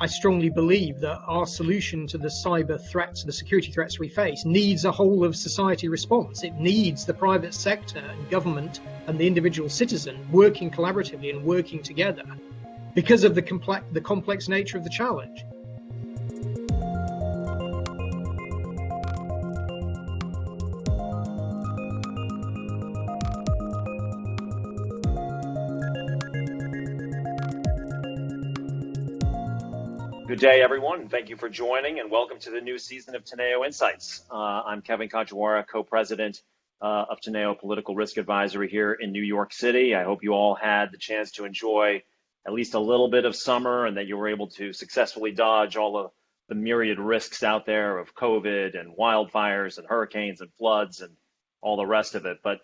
I strongly believe that our solution to the cyber threats, the security threats we face, needs a whole of society response. It needs the private sector and government and the individual citizen working collaboratively and working together because of the complex nature of the challenge. Good day, everyone. Thank you for joining, and welcome to the new season of Teneo Insights. I'm Kevin Kajiwara, co-president of Teneo Political Risk Advisory here in New York City. I hope you all had the chance to enjoy at least a little bit of summer and that you were able to successfully dodge all of the myriad risks out there of COVID and wildfires and hurricanes and floods and all the rest of it. But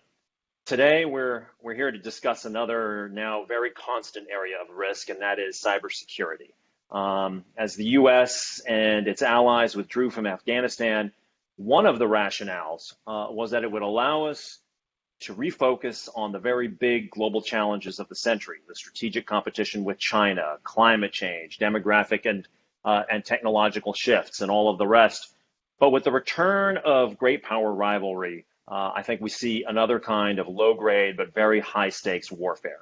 today we're here to discuss another now very constant area of risk, and that is cybersecurity. As the U.S. and its allies withdrew from Afghanistan, one of the rationales was that it would allow us to refocus on the very big global challenges of the century, the strategic competition with China, climate change, demographic and technological shifts, and all of the rest. But with the return of great power rivalry, I think we see another kind of low-grade but very high-stakes warfare.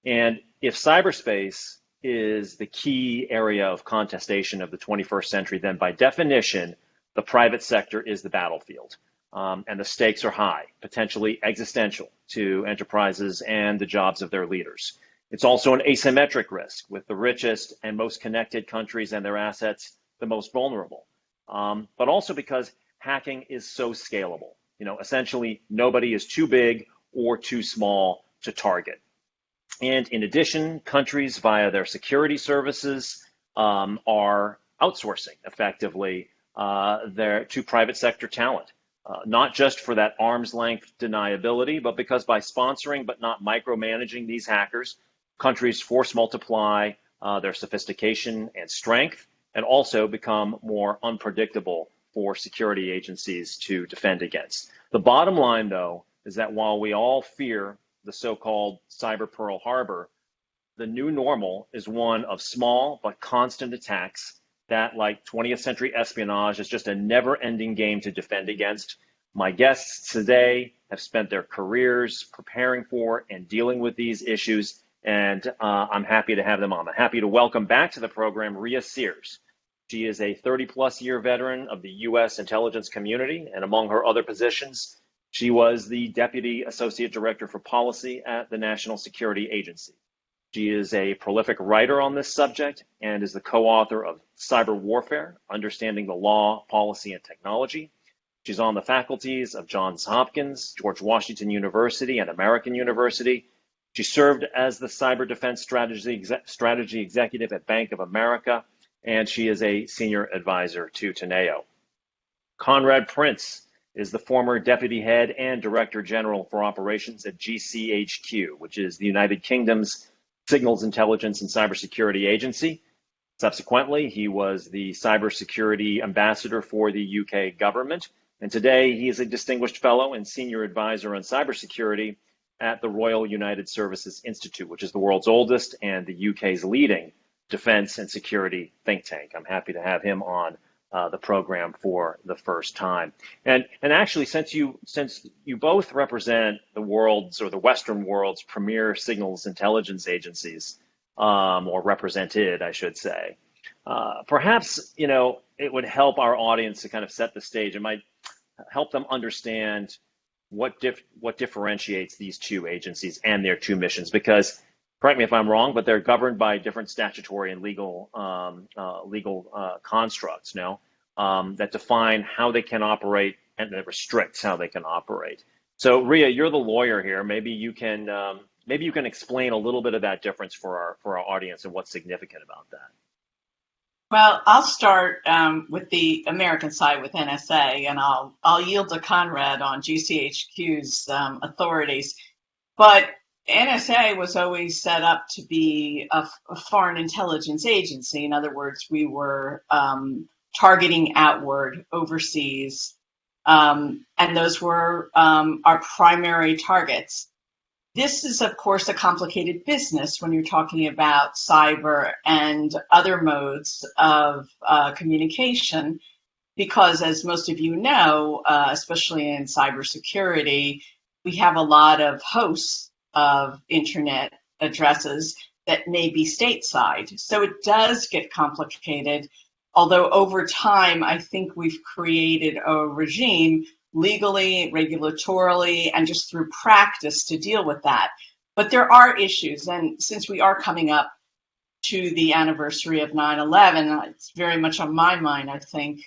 And if cyberspace is the key area of contestation of the 21st century, then by definition, the private sector is the battlefield. And the stakes are high, potentially existential to enterprises and the jobs of their leaders. It's also an asymmetric risk, with the richest and most connected countries and their assets the most vulnerable. But also because hacking is so scalable. Essentially, nobody is too big or too small to target. And in addition, countries via their security services are outsourcing effectively to private sector talent, not just for that arm's length deniability, but because by sponsoring but not micromanaging these hackers, countries force multiply their sophistication and strength, and also become more unpredictable for security agencies to defend against. The bottom line, though, is that while we all fear the so-called cyber Pearl Harbor, the new normal is one of small but constant attacks that, like 20th century espionage, is just a never-ending game to defend against. My guests today have spent their careers preparing for and dealing with these issues, and I'm happy to have them on. I'm happy to welcome back to the program Rhea Siers. She is a 30-plus year veteran of the U.S. intelligence community, and among her other positions, she was the Deputy Associate Director for Policy at the National Security Agency. She is a prolific writer on this subject and is the co-author of Cyber Warfare, Understanding the Law, Policy, and Technology. She's on the faculties of Johns Hopkins, George Washington University, and American University. She served as the Cyber Defense Strategy Executive at Bank of America, and she is a Senior Advisor to Teneo. Conrad Prince is the former Deputy Head and Director General for Operations at GCHQ, which is the United Kingdom's Signals Intelligence and Cybersecurity Agency. Subsequently, he was the Cybersecurity Ambassador for the UK government, and today he is a Distinguished Fellow and Senior Advisor on Cybersecurity at the Royal United Services Institute, which is the world's oldest and the UK's leading defense and security think tank. I'm happy to have him on the program for the first time. And actually, since you both represent the world's, or the Western world's, premier signals intelligence agencies, or represented, I should say, perhaps it would help our audience to kind of set the stage. It might help them understand what differentiates these two agencies and their two missions, because correct me if I'm wrong, but they're governed by different statutory and legal constructs that define how they can operate and that restricts how they can operate. So, Rhea, you're the lawyer here. Maybe you can explain a little bit of that difference for our audience and what's significant about that. Well, I'll start with the American side with NSA, and I'll yield to Conrad on GCHQ's authorities. But NSA was always set up to be a foreign intelligence agency. In other words, we were targeting outward, overseas, and those were our primary targets. This is, of course, a complicated business when you're talking about cyber and other modes of communication, because as most of you know, especially in cybersecurity, we have a lot of hosts of internet addresses that may be stateside. So it does get complicated, although over time, I think we've created a regime legally, regulatorily, and just through practice to deal with that. But there are issues, and since we are coming up to the anniversary of 9/11, it's very much on my mind, I think,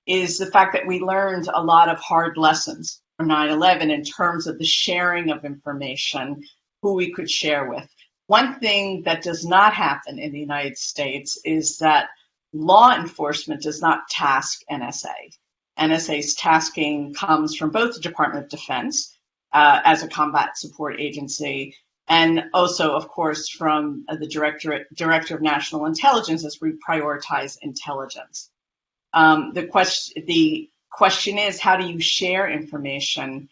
is the fact that we learned a lot of hard lessons from 9/11 in terms of the sharing of information, who we could share with. One thing that does not happen in the United States is that law enforcement does not task NSA. NSA's tasking comes from both the Department of Defense as a combat support agency, and also, of course, from the Director of National Intelligence as we prioritize intelligence. The question is, how do you share information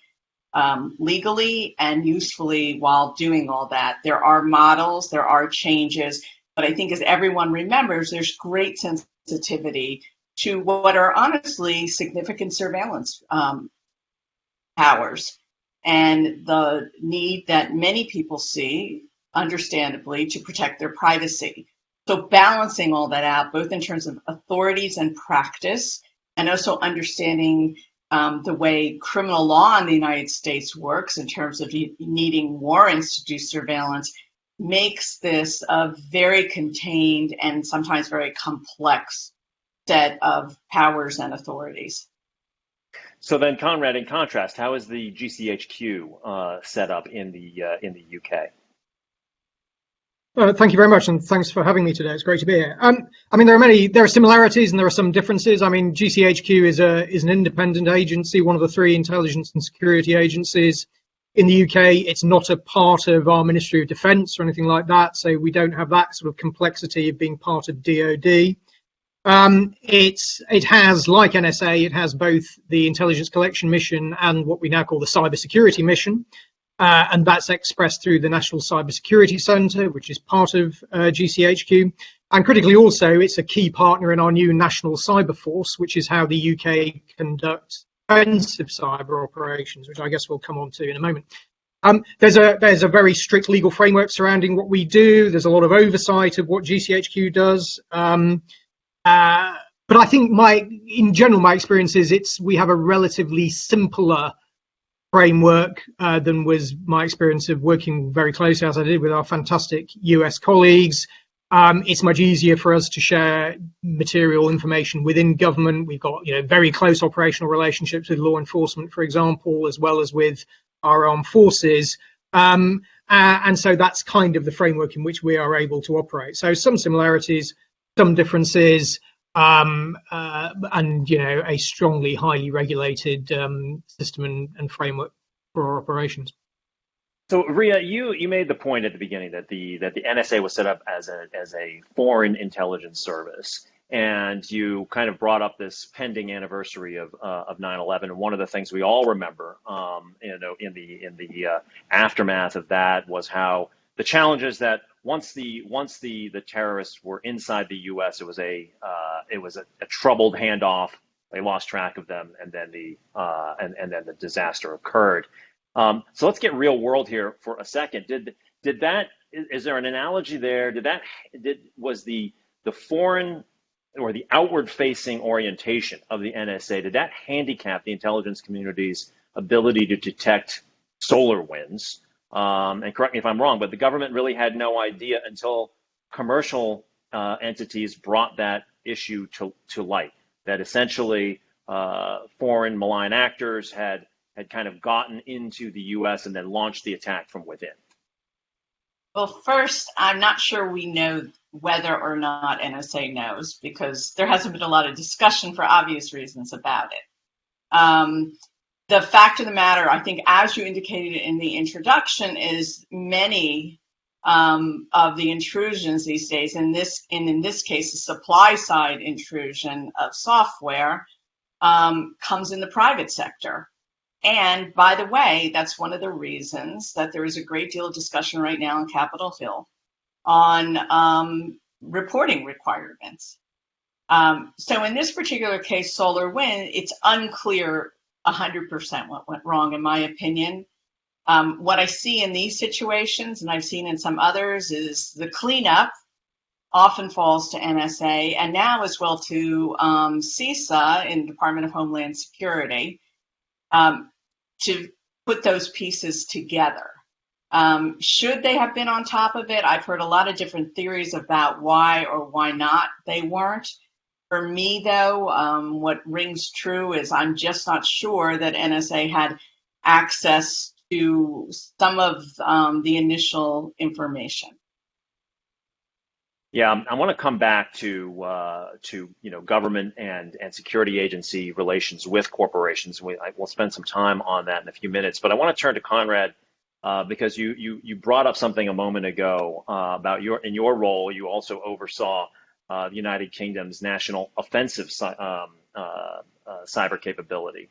legally and usefully while doing all that? There are models, there are changes, but I think as everyone remembers, there's great sensitivity to what are honestly significant surveillance powers, and the need that many people see, understandably, to protect their privacy. So balancing all that out, both in terms of authorities and practice, and also understanding the way criminal law in the United States works in terms of needing warrants to do surveillance, makes this a very contained and sometimes very complex set of powers and authorities. So then, Conrad, in contrast, how is the GCHQ set up in the UK? Thank you very much, and thanks for having me today. It's great to be here. I mean, there are similarities and there are some differences. I mean, GCHQ is an independent agency, one of the 3 intelligence and security agencies. In the UK, it's not a part of our Ministry of Defence or anything like that, so we don't have that sort of complexity of being part of DoD. It has, like NSA, it has both the intelligence collection mission and what we now call the cybersecurity mission. And that's expressed through the National Cybersecurity Centre, which is part of GCHQ. And critically also, it's a key partner in our new National Cyber Force, which is how the UK conducts offensive cyber operations, which I guess we'll come on to in a moment. There's a very strict legal framework surrounding what we do. There's a lot of oversight of what GCHQ does. But I think in general, my experience is we have a relatively simpler framework than was my experience of working very closely, as I did, with our fantastic US colleagues. It's much easier for us to share material information within government. We've got very close operational relationships with law enforcement, for example, as well as with our armed forces. And so that's kind of the framework in which we are able to operate. So some similarities, some differences, and a strongly highly regulated system and framework for our operations. So Rhea, you made the point at the beginning that the NSA was set up as a foreign intelligence service, and you kind of brought up this pending anniversary of 9/11. And one of the things we all remember, in the aftermath of that, was how the challenges that once the terrorists were inside the U.S., it was a troubled handoff. They lost track of them, and then the disaster occurred. So let's get real world here for a second. Is there an analogy there? Was the foreign or the outward facing orientation of the NSA, did that handicap the intelligence community's ability to detect solar winds? And correct me if I'm wrong, but the government really had no idea until commercial entities brought that issue to light, that essentially foreign malign actors had kind of gotten into the U.S. and then launched the attack from within. Well, first, I'm not sure we know whether or not NSA knows, because there hasn't been a lot of discussion for obvious reasons about it. The fact of the matter, I think, as you indicated in the introduction, is many of the intrusions these days, in this case, the supply side intrusion of software, comes in the private sector. And by the way, that's one of the reasons that there is a great deal of discussion right now on Capitol Hill on reporting requirements. So in this particular case, solar wind, it's unclear 100% what went wrong, in my opinion. What I see in these situations, and I've seen in some others, is the cleanup often falls to NSA, and now as well to CISA in the Department of Homeland Security, to put those pieces together. Should they have been on top of it? I've heard a lot of different theories about why or why not they weren't. For me, though, what rings true is I'm just not sure that NSA had access to some of the initial information. Yeah, I want to come back to government and security agency relations with corporations. We'll spend some time on that in a few minutes, but I want to turn to Conrad because you brought up something a moment ago about in your role. You also oversaw the United Kingdom's national offensive cyber capability,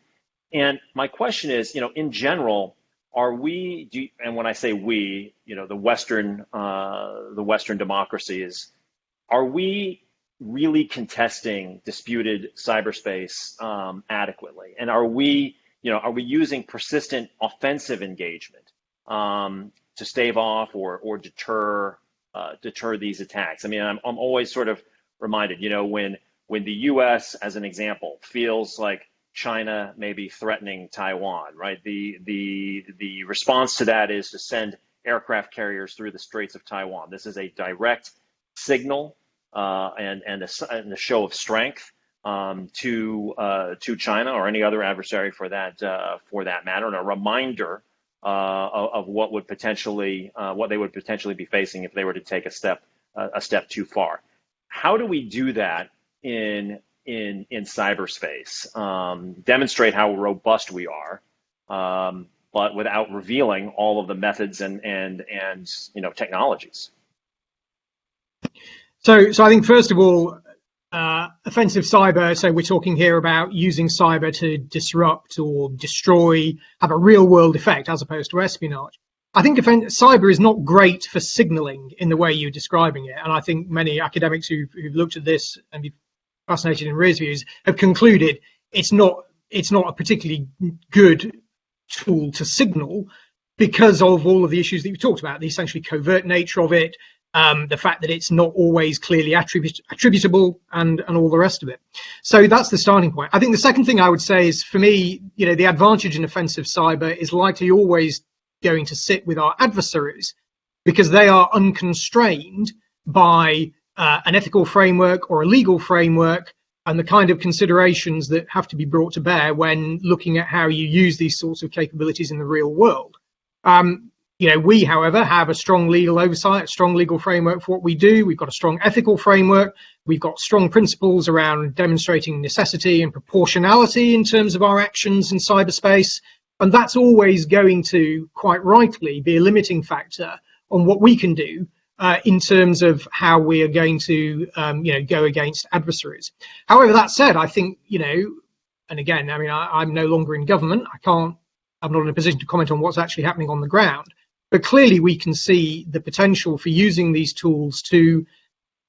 and my question is, in general, are we? And when I say we, the Western democracies, are we really contesting disputed cyberspace adequately? And are we using persistent offensive engagement to stave off or deter these attacks? I mean, I'm always sort of reminded, when the U.S., as an example, feels like China may be threatening Taiwan, right? The response to that is to send aircraft carriers through the Straits of Taiwan. This is a direct signal and a show of strength to China or any other adversary for that matter, and a reminder of what they would potentially be facing if they were to take a step too far. How do we do that in cyberspace? Demonstrate how robust we are, but without revealing all of the methods and technologies. So I think, first of all, offensive cyber, so we're talking here about using cyber to disrupt or destroy, have a real world effect as opposed to espionage. I think cyber is not great for signaling in the way you're describing it. And I think many academics who've looked at this and be fascinated in Rhea's views have concluded it's not a particularly good tool to signal because of all of the issues that you talked about, the essentially covert nature of it, the fact that it's not always clearly attributable and all the rest of it. So that's the starting point. I think the second thing I would say is, for me, the advantage in offensive cyber is likely always going to sit with our adversaries, because they are unconstrained by an ethical framework or a legal framework and the kind of considerations that have to be brought to bear when looking at how you use these sorts of capabilities in the real world. We, however, have a strong legal oversight, a strong legal framework for what we do. We've got a strong ethical framework. We've got strong principles around demonstrating necessity and proportionality in terms of our actions in cyberspace. And that's always going to, quite rightly, be a limiting factor on what we can do in terms of how we are going to, go against adversaries. However, that said, I think, and again, I mean, I'm no longer in government. I'm not in a position to comment on what's actually happening on the ground. But clearly, we can see the potential for using these tools to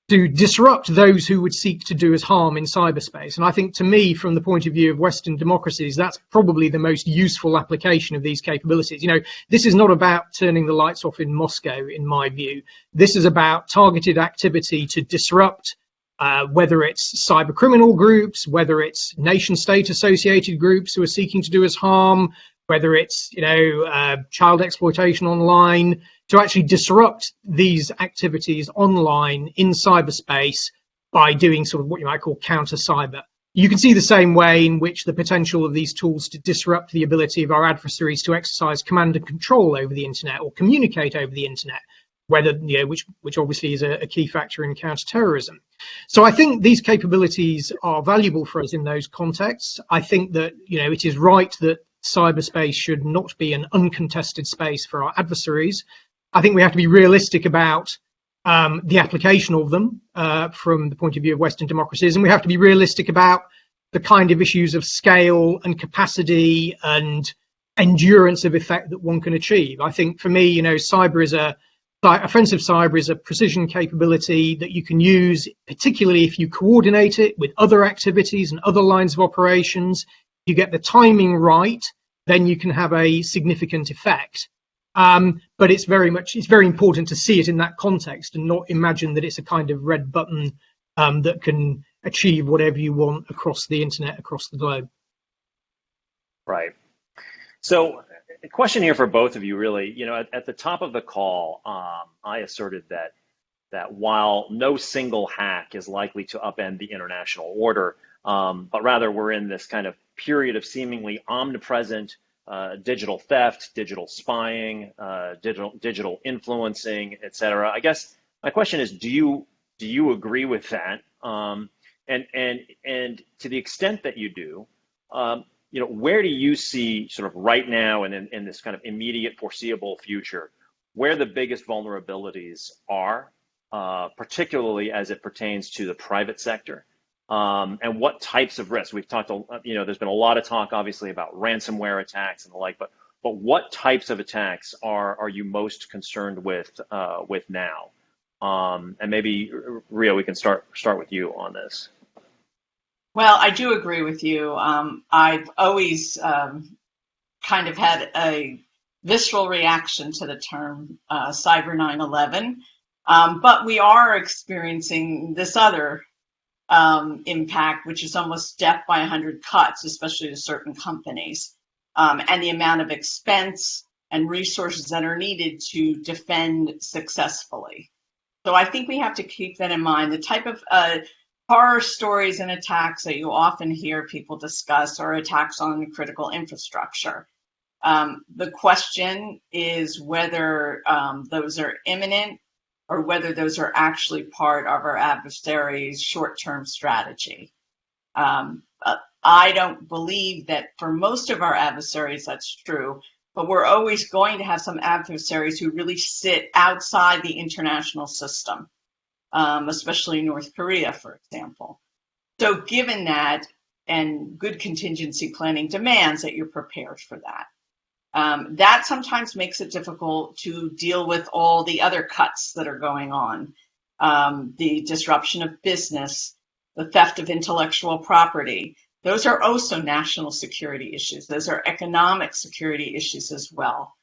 disrupt those who would seek to do us harm in cyberspace. And I think, to me, from the point of view of Western democracies, that's probably the most useful application of these capabilities. This is not about turning the lights off in Moscow, in my view. This is about targeted activity to disrupt, whether it's cyber criminal groups, whether it's nation state associated groups who are seeking to do us harm, whether it's child exploitation online, to actually disrupt these activities online in cyberspace by doing sort of what you might call counter cyber. You can see the same way in which the potential of these tools to disrupt the ability of our adversaries to exercise command and control over the internet or communicate over the internet, whether which obviously is a key factor in counterterrorism. So I think these capabilities are valuable for us in those contexts. I think that it is right that cyberspace should not be an uncontested space for our adversaries. I think we have to be realistic about the application of them from the point of view of Western democracies, and we have to be realistic about the kind of issues of scale and capacity and endurance of effect that one can achieve. I think for me, offensive cyber is a precision capability that you can use, particularly if you coordinate it with other activities and other lines of operations. You get the timing right, then you can have a significant effect. But it's very important to see it in that context and not imagine that it's a kind of red button that can achieve whatever you want across the internet, across the globe. Right. So a question here for both of you, really. At the top of the call, I asserted that while no single hack is likely to upend the international order, but rather we're in this kind of period of seemingly omnipresent digital theft, digital spying, digital influencing, et cetera. I guess my question is, do you agree with that? And to the extent that you do, where do you see sort of right now and in this kind of immediate foreseeable future, where the biggest vulnerabilities are, particularly as it pertains to the private sector? And what types of risks? We've talked, there's been a lot of talk, obviously, about ransomware attacks and the like, but what types of attacks are you most concerned with now? And maybe, Rhea, we can start with you on this. Well, I do agree with you. I've always kind of had a visceral reaction to the term Cyber 9/11, but we are experiencing this other impact, which is almost death by 100 cuts, especially to certain companies, and the amount of expense and resources that are needed to defend successfully. So I think we have to keep that in mind. The type of horror stories and attacks that you often hear people discuss are attacks on critical infrastructure. The question is whether those are imminent or whether those are actually part of our adversary's short-term strategy. I don't believe that for most of our adversaries that's true, but we're always going to have some adversaries who really sit outside the international system, especially North Korea, for example. So given that, and good contingency planning demands that you're prepared for that. That sometimes makes it difficult to deal with all the other cuts that are going on. The disruption of business, the theft of intellectual property. Those are also national security issues. Those are economic security issues as well.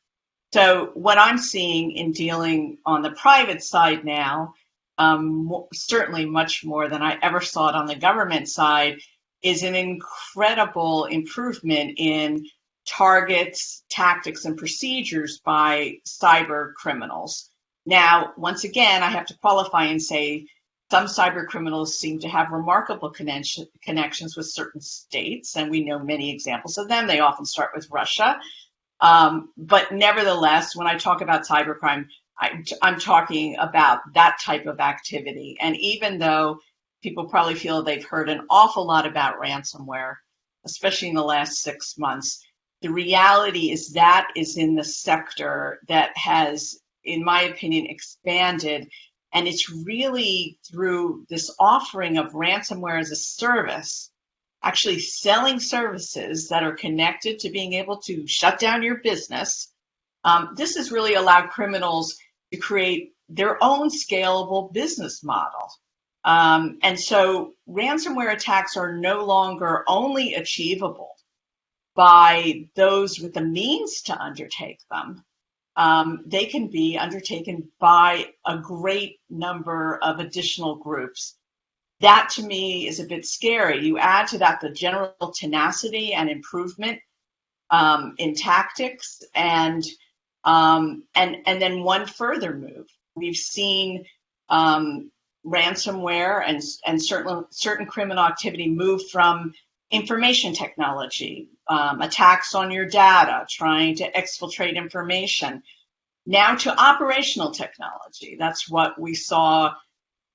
So what I'm seeing in dealing on the private side now, certainly much more than I ever saw it on the government side, is an incredible improvement in targets, tactics, and procedures by cyber criminals. Now, once again, I have to qualify and say some cyber criminals seem to have remarkable connections with certain states, and we know many examples of them. They often start with Russia. But nevertheless, when I talk about cybercrime, I'm talking about that type of activity. And even though people probably feel they've heard an awful lot about ransomware, especially in the last 6 months, the reality is that is in the sector that has, in my opinion, expanded. And it's really through this offering of ransomware as a service, actually selling services that are connected to being able to shut down your business. This has really allowed criminals to create their own scalable business model. And so ransomware attacks are no longer only achievable by those with the means to undertake them. They can be undertaken by a great number of additional groups. That to me is a bit scary. You add to that the general tenacity and improvement in tactics, and then one further move. We've seen ransomware and certain criminal activity move from information technology, attacks on your data, trying to exfiltrate information, now to operational technology. That's what we saw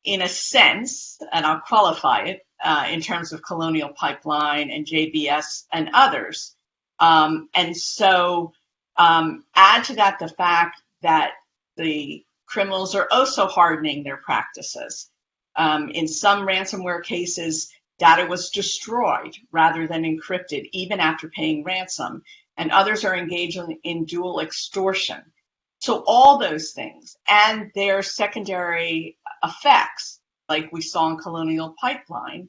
in a sense, and I'll qualify it, in terms of Colonial Pipeline and JBS and others. And so add to that the fact that the criminals are also hardening their practices. In some ransomware cases, data was destroyed rather than encrypted, even after paying ransom. and others are engaged in dual extortion. So all those things and their secondary effects, like we saw in Colonial Pipeline,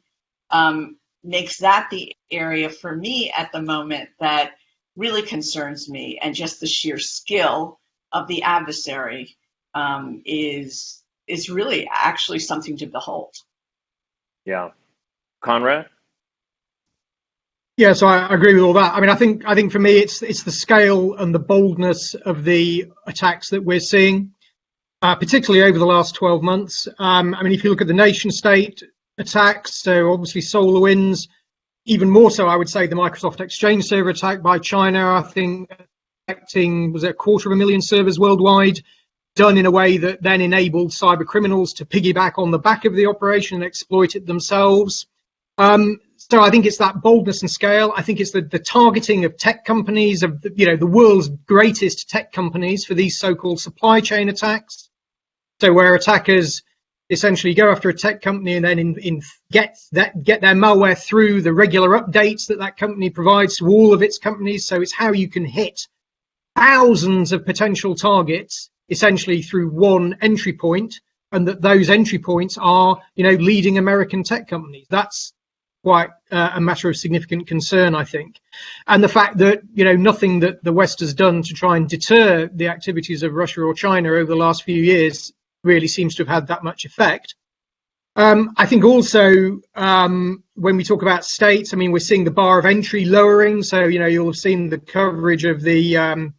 makes that the area for me at the moment that really concerns me, and just the sheer skill of the adversary is really actually something to behold. Yeah. Conrad? Yeah, so I agree with all that. I mean, I think for me, it's the scale and the boldness of the attacks that we're seeing, particularly over the last 12 months. I mean, if you look at the nation state attacks, so obviously SolarWinds, even more so, I would say the Microsoft Exchange server attack by China, I think affecting, was it 250,000 servers worldwide, done in a way that then enabled cyber criminals to piggyback on the back of the operation and exploit it themselves. So I think it's that boldness and scale. I think it's the targeting of tech companies, of the world's greatest tech companies, for these so-called supply chain attacks. So where attackers essentially go after a tech company and then get their malware through the regular updates that company provides to all of its companies. So it's how you can hit thousands of potential targets essentially through one entry point, and that those entry points are leading American tech companies. That's quite a matter of significant concern, I think. And the fact that nothing that the West has done to try and deter the activities of Russia or China over the last few years really seems to have had that much effect. I think also when we talk about states, I mean, we're seeing the bar of entry lowering. So you'll have seen the coverage of the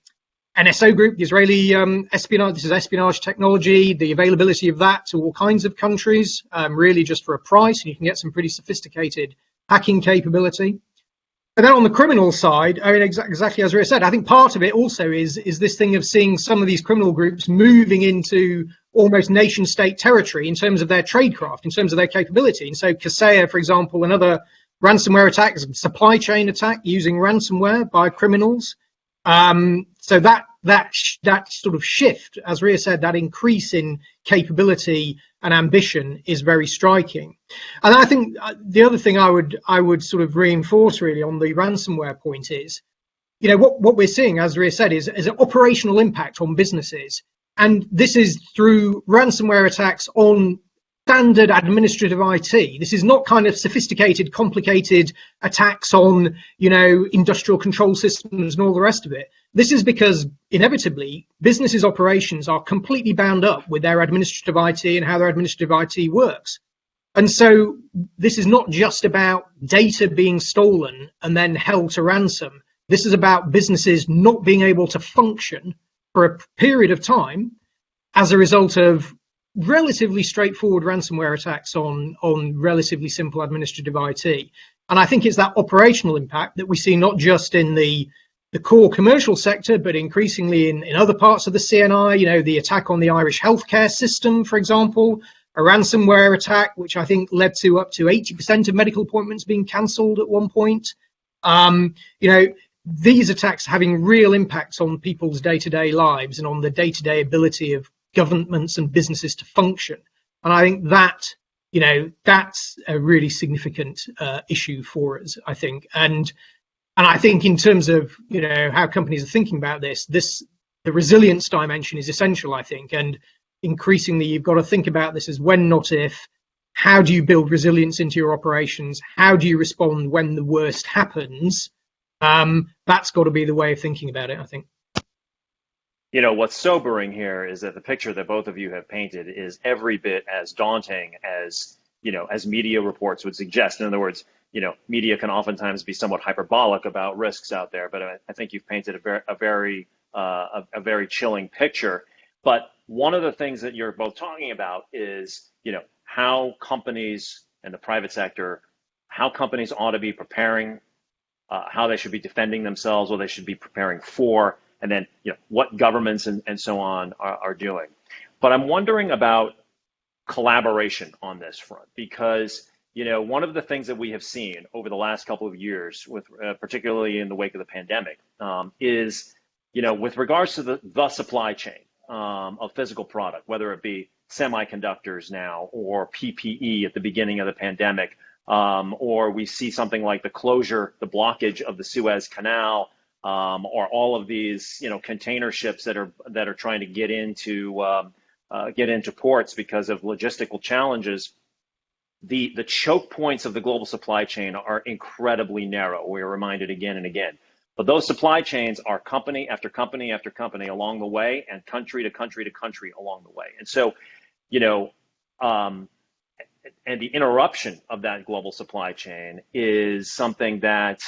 NSO group, the Israeli espionage. This is espionage technology, the availability of that to all kinds of countries, really just for a price, and you can get some pretty sophisticated hacking capability. And then on the criminal side, I mean, exactly as Rhea said, I think part of it also is this thing of seeing some of these criminal groups moving into almost nation state territory in terms of their tradecraft, in terms of their capability. And so Kaseya, for example, another ransomware attack, is a supply chain attack using ransomware by criminals. So that sort of shift, as Rhea said, that increase in capability and ambition is very striking. And I think the other thing I would sort of reinforce really on the ransomware point is, what we're seeing, as Rhea said, is an operational impact on businesses. And this is through ransomware attacks on standard administrative IT. This is not kind of sophisticated, complicated attacks on, industrial control systems and all the rest of it. This is because inevitably businesses' operations are completely bound up with their administrative IT and how their administrative IT works. And so this is not just about data being stolen and then held to ransom. This is about businesses not being able to function for a period of time as a result of relatively straightforward ransomware attacks on relatively simple administrative IT. And I think it's that operational impact that we see not just in the core commercial sector, but increasingly in other parts of the CNI, the attack on the Irish healthcare system, for example, a ransomware attack, which I think led to up to 80% of medical appointments being cancelled at one point. These attacks having real impacts on people's day-to-day lives and on the day-to-day ability of governments and businesses to function. And I think that, that's a really significant issue for us, I think. And I think in terms of, how companies are thinking about this, the resilience dimension is essential, I think. And increasingly, you've got to think about this as when, not if. How do you build resilience into your operations? How do you respond when the worst happens? That's got to be the way of thinking about it, I think. What's sobering here is that the picture that both of you have painted is every bit as daunting as, as media reports would suggest. In other words, media can oftentimes be somewhat hyperbolic about risks out there, but I think you've painted a very chilling picture. But one of the things that you're both talking about is, how companies and the private sector, how companies ought to be preparing, how they should be defending themselves, what they should be preparing for, and then what governments and so on are doing. But I'm wondering about collaboration on this front, because one of the things that we have seen over the last couple of years, with particularly in the wake of the pandemic, is with regards to the supply chain of physical product, whether it be semiconductors now or PPE at the beginning of the pandemic, or we see something like the blockage of the Suez Canal, or all of these, container ships that are trying to get into ports because of logistical challenges. The choke points of the global supply chain are incredibly narrow. We're reminded again and again. But those supply chains are company after company after company along the way, and country to country to country along the way. And so, and the interruption of that global supply chain is something that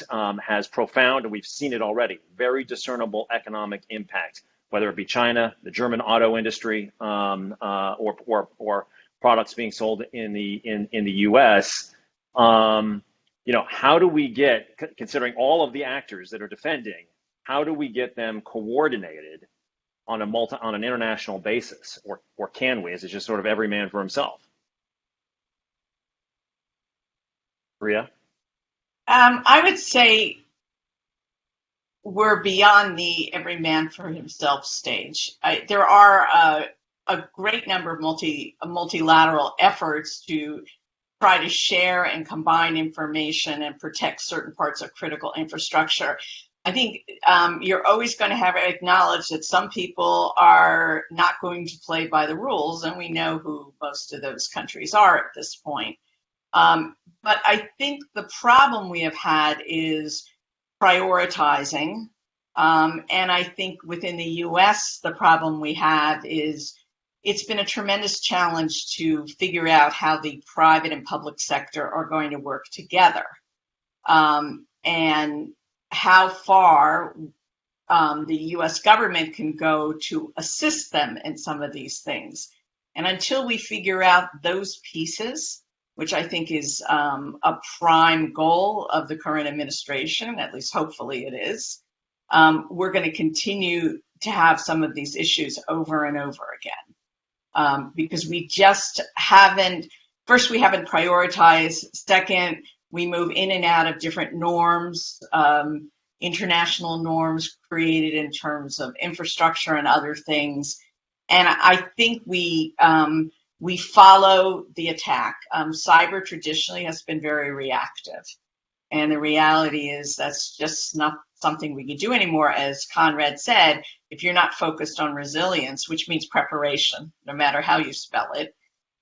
has profound, and we've seen it already, very discernible economic impact, whether it be China, the German auto industry, or products being sold in the U.S. How do we get, considering all of the actors that are defending, how do we get them coordinated on an international basis, or can we? Is it just sort of every man for himself? Rhea? I would say we're beyond the every man for himself stage. There are a great number of multilateral efforts to try to share and combine information and protect certain parts of critical infrastructure. I think you're always going to have to acknowledge that some people are not going to play by the rules, and we know who most of those countries are at this point. But I think the problem we have had is prioritizing. And I think within the US, the problem we have is it's been a tremendous challenge to figure out how the private and public sector are going to work together, and how far the US government can go to assist them in some of these things. And until we figure out those pieces, which I think is a prime goal of the current administration, at least hopefully it is, we're going to continue to have some of these issues over and over again. Because we just haven't, first, we haven't prioritized. Second, we move in and out of different norms, international norms created in terms of infrastructure and other things. And I think we follow the attack. Cyber traditionally has been very reactive. And the reality is that's just not something we can do anymore. As Conrad said, if you're not focused on resilience, which means preparation, no matter how you spell it,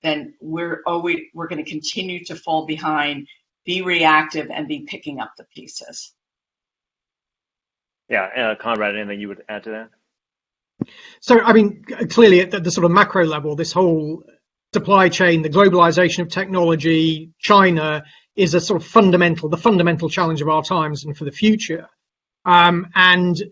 then we're going to continue to fall behind, be reactive, and be picking up the pieces. Yeah, Conrad, anything you would add to that? So, I mean, clearly at the sort of macro level, this whole supply chain, the globalization of technology, China is a sort of the fundamental challenge of our times and for the future. And,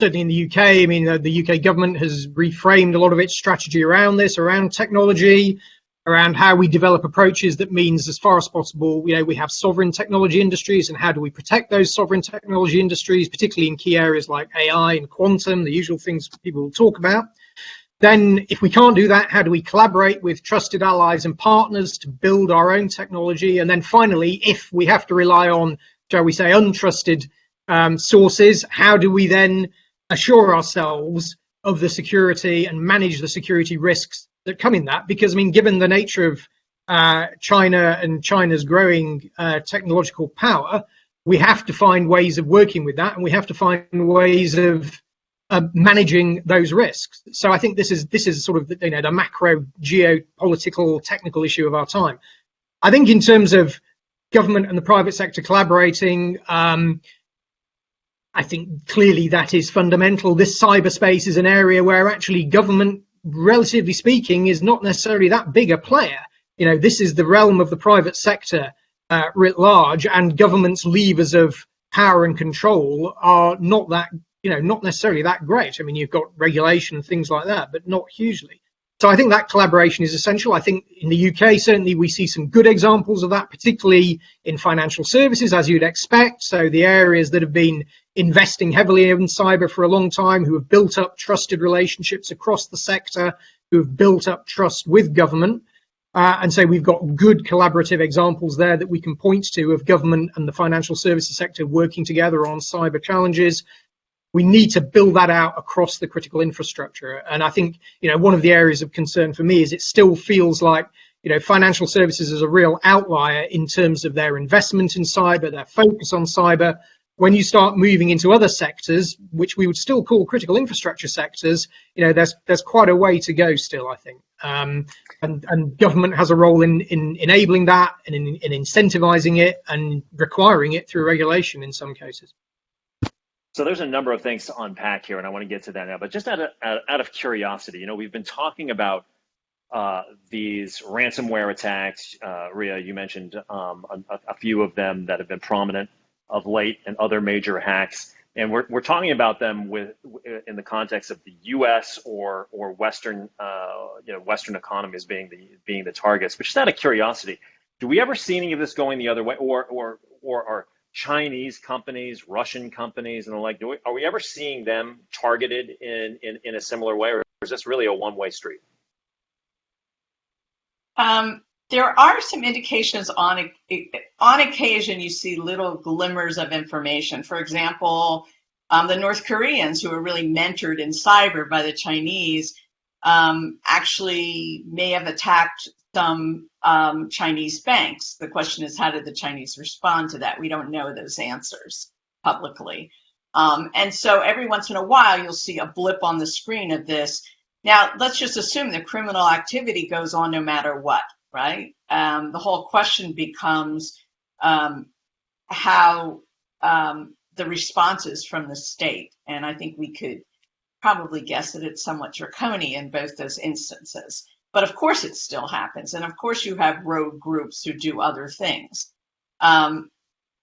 certainly in the UK, I mean, the UK government has reframed a lot of its strategy around this, around technology, around how we develop approaches that means as far as possible, we have sovereign technology industries, and how do we protect those sovereign technology industries, particularly in key areas like AI and quantum, the usual things people will talk about. Then if we can't do that, how do we collaborate with trusted allies and partners to build our own technology? And then finally, if we have to rely on, shall we say, untrusted sources, how do we then assure ourselves of the security and manage the security risks that come in that? Because, I mean, given the nature of China and China's growing technological power, we have to find ways of working with that, and we have to find ways of managing those risks. So I think this is sort of the macro geopolitical technical issue of our time. I think in terms of government and the private sector collaborating, I think clearly that is fundamental. This cyberspace is an area where actually government, relatively speaking, is not necessarily that big a player. This is the realm of the private sector writ large, and government's levers of power and control are not necessarily that great. I mean, you've got regulation and things like that, but not hugely. So I think that collaboration is essential. I think in the UK, certainly we see some good examples of that, particularly in financial services, as you'd expect. So the areas that have been investing heavily in cyber for a long time, who have built up trusted relationships across the sector, who have built up trust with government. And so we've got good collaborative examples there that we can point to of government and the financial services sector working together on cyber challenges. We need to build that out across the critical infrastructure. And I think, one of the areas of concern for me is it still feels like, financial services is a real outlier in terms of their investment in cyber, their focus on cyber, when you start moving into other sectors, which we would still call critical infrastructure sectors, there's quite a way to go still, I think. And government has a role in enabling that and in incentivizing it and requiring it through regulation in some cases. So there's a number of things to unpack here, and I want to get to that now. But just out of curiosity, we've been talking about these ransomware attacks. Rhea, you mentioned a few of them that have been prominent of late, and other major hacks. And we're talking about them in the context of the U.S. or Western Western economies being the targets. But just out of curiosity, do we ever see any of this going the other way, or are Chinese companies, Russian companies, and the like? Are we ever seeing them targeted in a similar way, or is this really a one-way street? There are some indications on occasion. You see little glimmers of information. For example, the North Koreans, who were really mentored in cyber by the Chinese, actually may have attacked some Chinese banks. The question is, how did the Chinese respond to that? We don't know those answers publicly. And so every once in a while, you'll see a blip on the screen of this. Now, let's just assume that criminal activity goes on no matter what, right? The whole question becomes how the response is from the state. And I think we could probably guess that it's somewhat draconian in both those instances. But of course it still happens. And of course you have rogue groups who do other things. But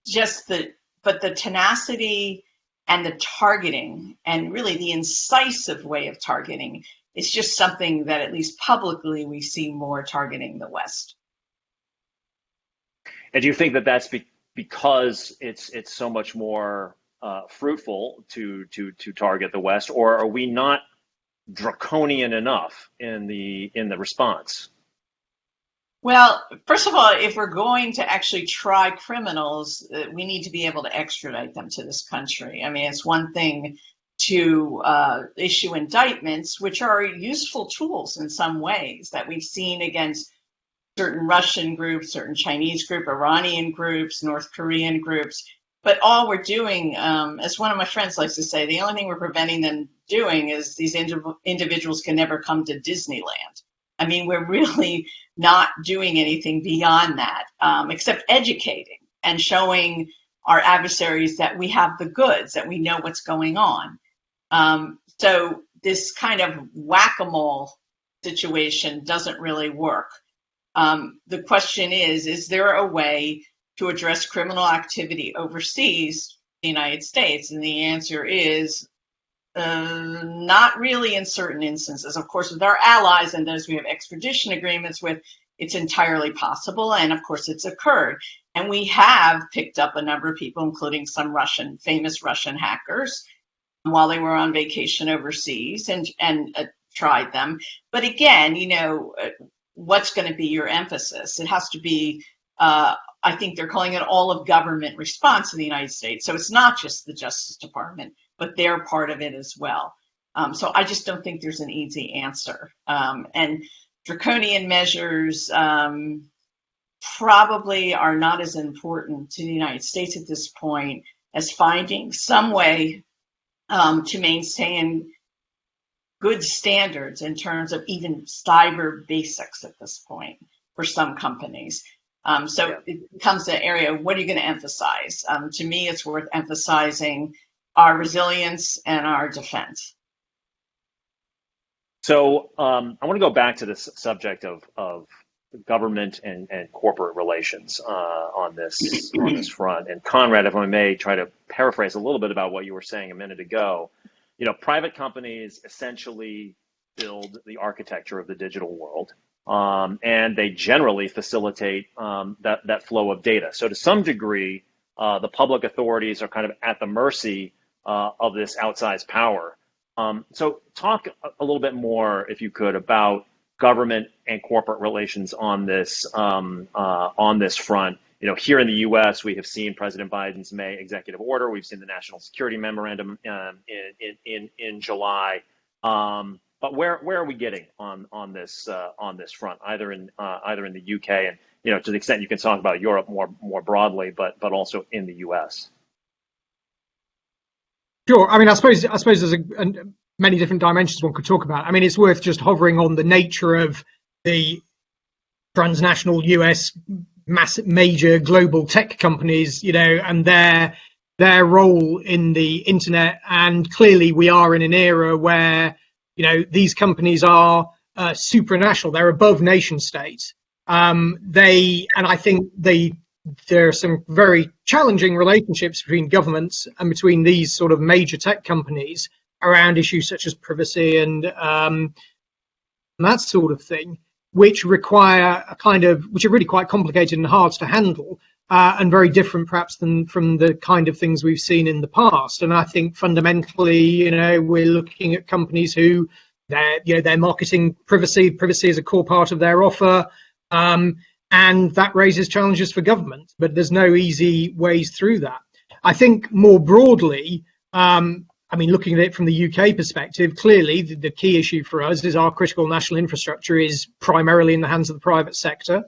the tenacity and the targeting, and really the incisive way of targeting, is just something that at least publicly we see more targeting the West. And do you think that that's because it's so much more fruitful to target the West, or are we not draconian enough in the response? Well, first of all, if we're going to actually try criminals, we need to be able to extradite them to this country. I mean, it's one thing to issue indictments, which are useful tools in some ways that we've seen against certain Russian groups, certain Chinese group, Iranian groups, North Korean groups. But all we're doing, as one of my friends likes to say, the only thing we're preventing them doing is these individuals can never come to Disneyland. I mean, we're really not doing anything beyond that, except educating and showing our adversaries that we have the goods, that we know what's going on. So this kind of whack-a-mole situation doesn't really work. The question is there a way to address criminal activity overseas in the United States? And the answer is not really in certain instances. Of course, with our allies and those we have extradition agreements with, it's entirely possible. And of course, it's occurred. And we have picked up a number of people, including some famous Russian hackers, while they were on vacation overseas, and tried them. But again, what's going to be your emphasis? It has to be, I think they're calling it all of government response in the United States. So it's not just the Justice Department, but they're part of it as well. So I just don't think there's an easy answer. And draconian measures probably are not as important to the United States at this point as finding some way to maintain good standards in terms of even cyber basics at this point for some companies. So it becomes an area, what are you going to emphasize? To me, it's worth emphasizing our resilience and our defense. So I want to go back to this subject of government and corporate relations on this front. And Conrad, if I may try to paraphrase a little bit about what you were saying a minute ago, private companies essentially build the architecture of the digital world, and they generally facilitate that flow of data. So to some degree, the public authorities are kind of at the mercy of this outsized power. So talk a little bit more, if you could, about government and corporate relations on this front. Here in the U.S., we have seen President Biden's May executive order. We've seen the National Security Memorandum in July. But where are we getting on this front, either in the UK and to the extent you can talk about Europe more broadly, but also in the U.S. Sure. I mean, I suppose there's many different dimensions one could talk about. I mean, it's worth just hovering on the nature of the transnational US massive major global tech companies, and their role in the internet. And clearly we are in an era where, these companies are supranational. They're above nation states. I think there are some very challenging relationships between governments and between these sort of major tech companies around issues such as privacy and that sort of thing, which require which are really quite complicated and hard to handle, and very different perhaps from the kind of things we've seen in the past. And I think fundamentally, we're looking at companies who they're marketing privacy. Privacy is a core part of their offer. And that raises challenges for government, but there's no easy ways through that. I think more broadly, looking at it from the UK perspective, clearly the key issue for us is our critical national infrastructure is primarily in the hands of the private sector.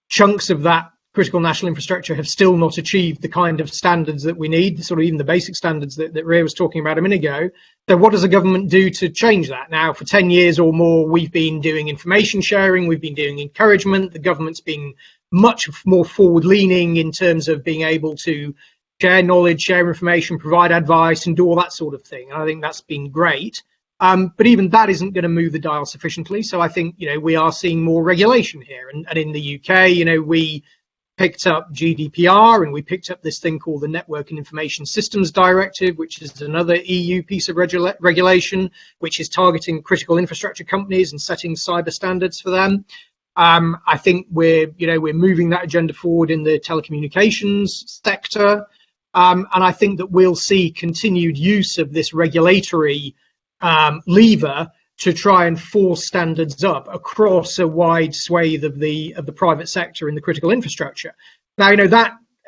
Chunks of that critical national infrastructure have still not achieved the kind of standards that we need, sort of even the basic standards that Rhea was talking about a minute ago. So what does the government do to change that? Now, for 10 years or more, we've been doing information sharing, we've been doing encouragement. The government's been much more forward-leaning in terms of being able to share knowledge, share information, provide advice, and do all that sort of thing. And I think that's been great. But even that isn't going to move the dial sufficiently. So I think, we are seeing more regulation here. And in the UK, we picked up GDPR, and we picked up this thing called the Network and Information Systems Directive, which is another EU piece of regulation, which is targeting critical infrastructure companies and setting cyber standards for them. I think we're moving that agenda forward in the telecommunications sector. And I think that we'll see continued use of this regulatory lever to try and force standards up across a wide swathe of the private sector in the critical infrastructure. Now,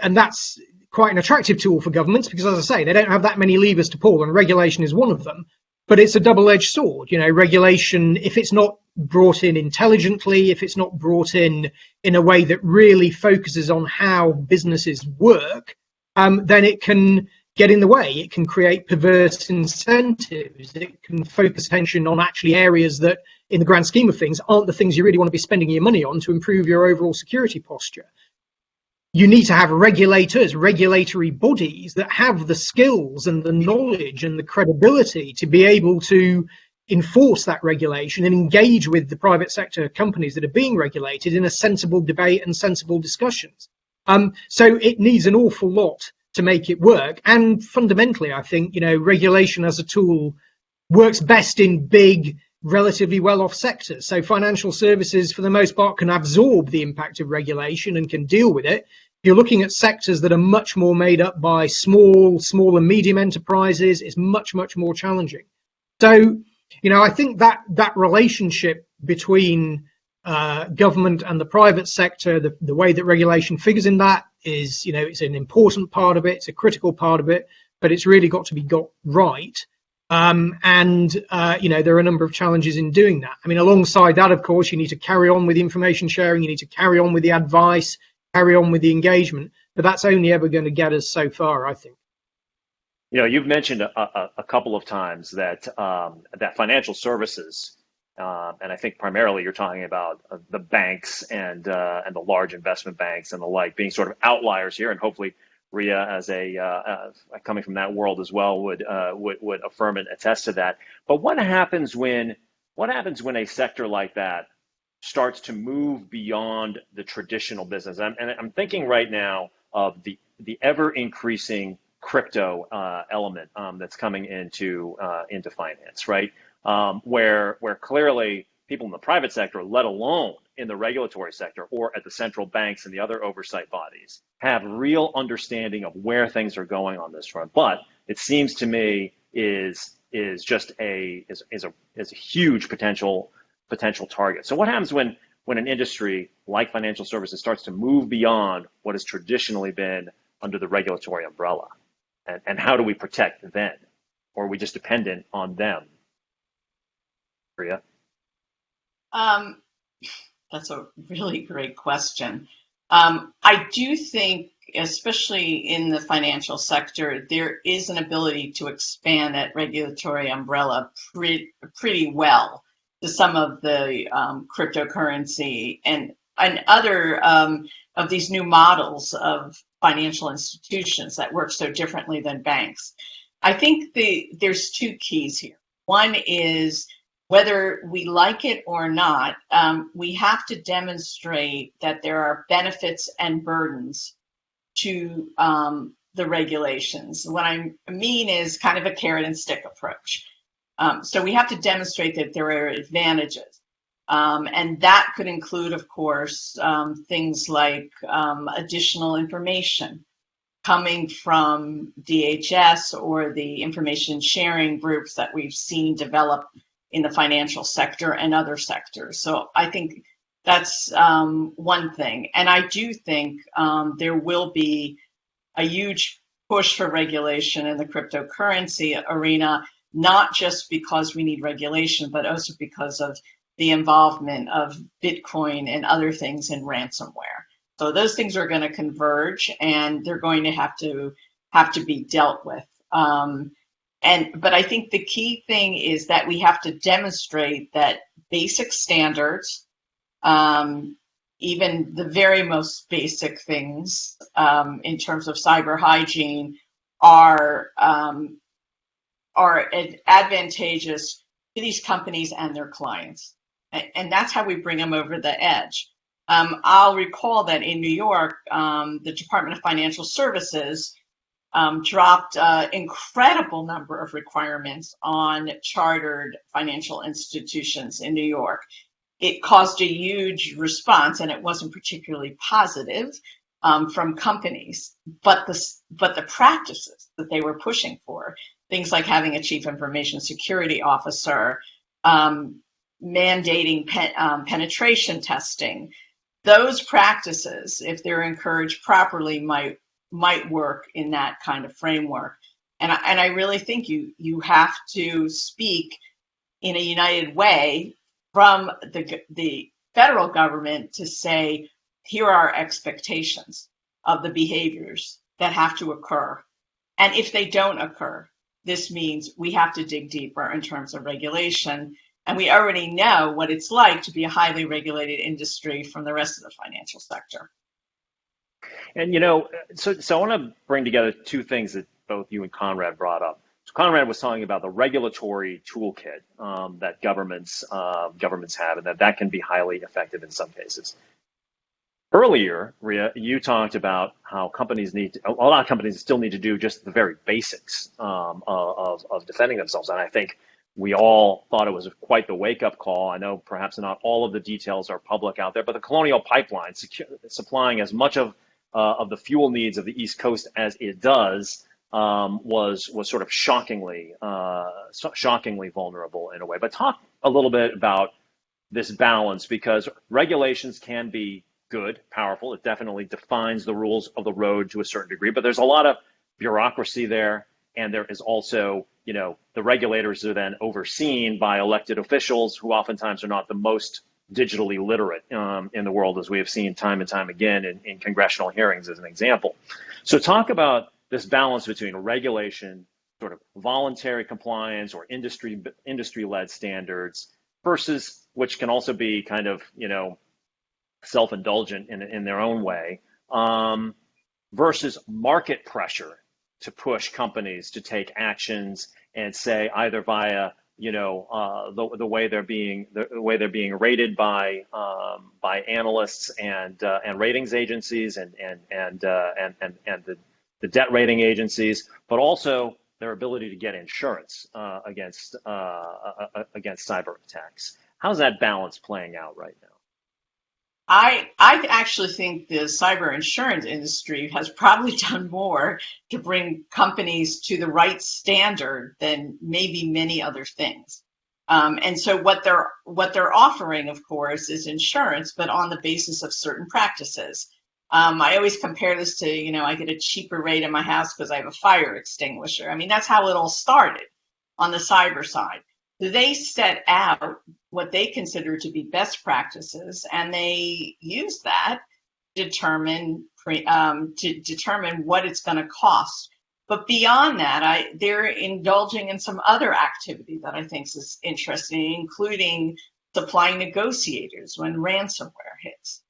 that's quite an attractive tool for governments because, as I say, they don't have that many levers to pull, and regulation is one of them. But it's a double-edged sword. Regulation, if it's not brought in intelligently, if it's not brought in a way that really focuses on how businesses work, then it can get in the way. It can create perverse incentives. It can focus attention on actually areas that, in the grand scheme of things, aren't the things you really want to be spending your money on to improve your overall security posture. You need to have regulators, regulatory bodies that have the skills and the knowledge and the credibility to be able to enforce that regulation and engage with the private sector companies that are being regulated in a sensible debate and sensible discussions. So it needs an awful lot to make it work. And fundamentally, I think, regulation as a tool works best in big, relatively well-off sectors. So financial services, for the most part, can absorb the impact of regulation and can deal with it. You're looking at sectors that are much more made up by small and medium enterprises. It's much, much more challenging. So, I think that relationship between government and the private sector, the way that regulation figures in that is, it's an important part of it, it's a critical part of it, but it's really got to be got right. And there are a number of challenges in doing that. I mean, alongside that, of course, you need to carry on with the information sharing, you need to carry on with the advice, carry on with the engagement, but that's only ever going to get us so far, I think. You've mentioned a couple of times that that financial services, and I think primarily you're talking about the banks and the large investment banks and the like being sort of outliers here, and hopefully Rhea, as coming from that world as well, would affirm and attest to that. But what happens when a sector like that starts to move beyond the traditional business? And I'm thinking right now of the ever increasing crypto element that's coming into finance, right? Where clearly people in the private sector, let alone in the regulatory sector or at the central banks and the other oversight bodies, have real understanding of where things are going on this front. But it seems to me is a huge potential target. So what happens when an industry like financial services starts to move beyond what has traditionally been under the regulatory umbrella? And how do we protect then? Or are we just dependent on them? Rhea? That's a really great question. I do think especially in the financial sector, there is an ability to expand that regulatory umbrella pretty well to some of the cryptocurrency and other of these new models of financial institutions that work so differently than banks. I think there's two keys here. One is whether we like it or not, we have to demonstrate that there are benefits and burdens to the regulations. What I mean is kind of a carrot and stick approach. So we have to demonstrate that there are advantages. And that could include, of course, things like additional information coming from DHS or the information sharing groups that we've seen develop in the financial sector and other sectors. So I think that's one thing. And I do think there will be a huge push for regulation in the cryptocurrency arena, not just because we need regulation, but also because of the involvement of Bitcoin and other things in ransomware. So those things are going to converge, and they're going to have to be dealt with. But I think the key thing is that we have to demonstrate that basic standards, even the very most basic things in terms of cyber hygiene, are advantageous to these companies and their clients. And that's how we bring them over the edge. I'll recall that in New York, the Department of Financial Services dropped an incredible number of requirements on chartered financial institutions in New York. It caused a huge response, and it wasn't particularly positive from companies. But the practices that they were pushing for, things like having a chief information security officer, mandating penetration testing, those practices, if they're encouraged properly, might work in that kind of framework. And I really think you have to speak in a united way from the federal government to say, here are our expectations of the behaviors that have to occur. And if they don't occur, this means we have to dig deeper in terms of regulation. And we already know what it's like to be a highly regulated industry from the rest of the financial sector. And, so I want to bring together two things that both you and Conrad brought up. So Conrad was talking about the regulatory toolkit that governments have, and that can be highly effective in some cases. Earlier, Rhea, you talked about how a lot of companies still need to do just the very basics of defending themselves. And I think we all thought it was quite the wake-up call. I know perhaps not all of the details are public out there, but the Colonial Pipeline supplying as much of the fuel needs of the East Coast as it does was sort of shockingly vulnerable in a way. But talk a little bit about this balance, because regulations can be good, powerful. It definitely defines the rules of the road to a certain degree, but there's a lot of bureaucracy there. And there is also, the regulators are then overseen by elected officials who oftentimes are not the most digitally literate in the world, as we have seen time and time again in congressional hearings, as an example. So talk about this balance between regulation, sort of voluntary compliance or industry-led standards, versus which can also be kind of, self-indulgent in their own way, versus market pressure to push companies to take actions and say either via the way they're being rated by analysts and ratings agencies and the debt rating agencies, but also their ability to get insurance against cyber attacks. How's that balance playing out right now? I actually think the cyber insurance industry has probably done more to bring companies to the right standard than maybe many other things. And so what they're offering, of course, is insurance, but on the basis of certain practices. I always compare this to, I get a cheaper rate in my house because I have a fire extinguisher. I mean, that's how it all started on the cyber side. They set out what they consider to be best practices, and they use that determine what it's going to cost. But beyond that, they're indulging in some other activity that I think is interesting, including supplying negotiators when ransomware hits,